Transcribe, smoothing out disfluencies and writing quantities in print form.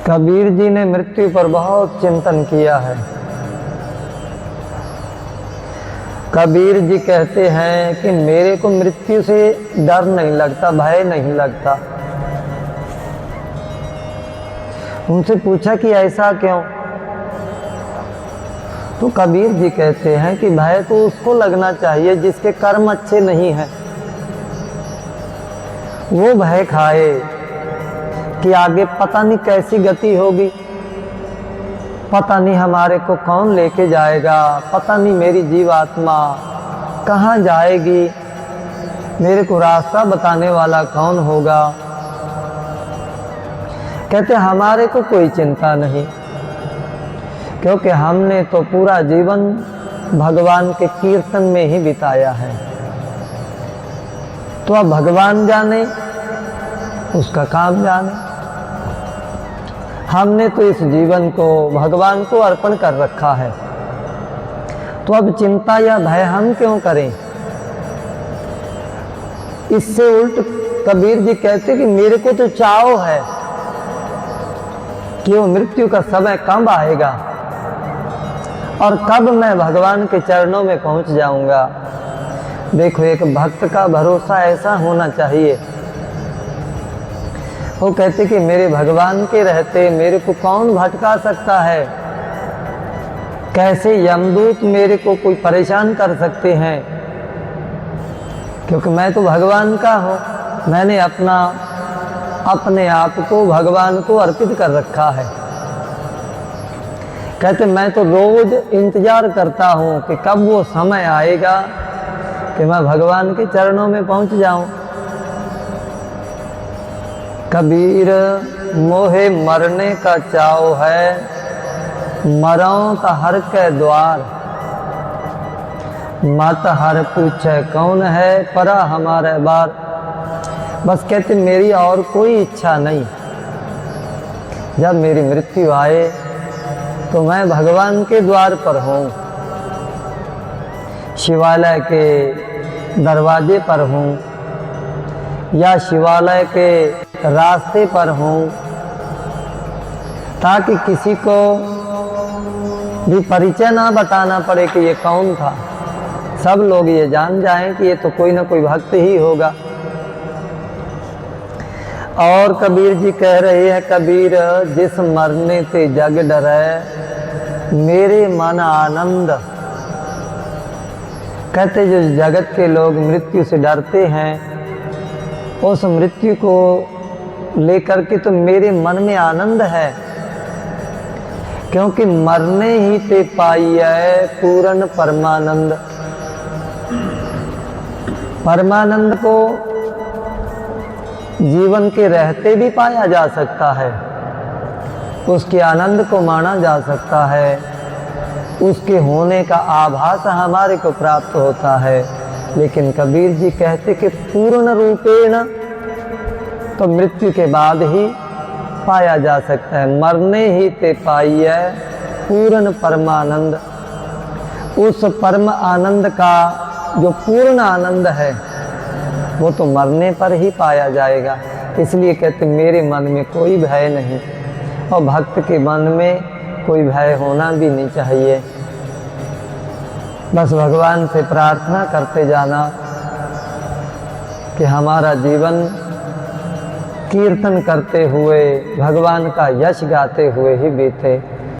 कबीर जी ने मृत्यु पर बहुत चिंतन किया है। कबीर जी कहते हैं कि मेरे को मृत्यु से डर नहीं लगता, भय नहीं लगता। उनसे पूछा कि ऐसा क्यों? तो कबीर जी कहते हैं कि भय तो उसको लगना चाहिए जिसके कर्म अच्छे नहीं हैं। वो भय खाए कि आगे पता नहीं कैसी गति होगी, पता नहीं हमारे को कौन लेके जाएगा, पता नहीं मेरी जीवात्मा कहाँ जाएगी, मेरे को रास्ता बताने वाला कौन होगा। कहते हमारे को कोई चिंता नहीं, क्योंकि हमने तो पूरा जीवन भगवान के कीर्तन में ही बिताया है। तो अब भगवान जाने, उसका काम जाने। हमने तो इस जीवन को भगवान को अर्पण कर रखा है, तो अब चिंता या भय हम क्यों करें? इससे उल्ट कबीर जी कहते कि मेरे को तो चाव है कि वो मृत्यु का समय कब आएगा और कब मैं भगवान के चरणों में पहुंच जाऊंगा। देखो, एक भक्त का भरोसा ऐसा होना चाहिए, वो कहते कि मेरे भगवान के रहते मेरे को कौन भटका सकता है, कैसे यमदूत मेरे को कोई परेशान कर सकते हैं, क्योंकि मैं तो भगवान का हूँ। मैंने अपने आप को भगवान को अर्पित कर रखा है। कहते मैं तो रोज इंतजार करता हूँ कि कब वो समय आएगा कि मैं भगवान के चरणों में पहुँच जाऊँ। कबीर मोहे मरने का चाव है, मरऊं त हर के द्वार, मत हर पूछे कौन है, परा हमारे बार। बस कहते मेरी और कोई इच्छा नहीं, जब मेरी मृत्यु आए तो मैं भगवान के द्वार पर हूँ, शिवालय के दरवाजे पर हूँ या शिवालय के रास्ते पर हूँ, ताकि किसी को भी परिचय ना बताना पड़े कि ये कौन था। सब लोग ये जान जाएं कि ये तो कोई ना कोई भक्त ही होगा। और कबीर जी कह रहे हैं, कबीर जिस मरने से जग डरे, मेरे मन आनंद। कहते जो जगत के लोग मृत्यु से डरते हैं, उस मृत्यु को लेकर के तो मेरे मन में आनंद है, क्योंकि मरने ही ते पाई है पूर्ण परमानंद। परमानंद को जीवन के रहते भी पाया जा सकता है, उसके आनंद को माना जा सकता है, उसके होने का आभास हमारे को प्राप्त होता है। लेकिन कबीर जी कहते कि पूर्ण रूपेण तो मृत्यु के बाद ही पाया जा सकता है। मरने ही ते पाई है पूर्ण परमानंद। उस परम आनंद का जो पूर्ण आनंद है वो तो मरने पर ही पाया जाएगा। इसलिए कहते मेरे मन में कोई भय नहीं, और भक्त के मन में कोई भय होना भी नहीं चाहिए। बस भगवान से प्रार्थना करते जाना कि हमारा जीवन कीर्तन करते हुए, भगवान का यश गाते हुए ही बीते।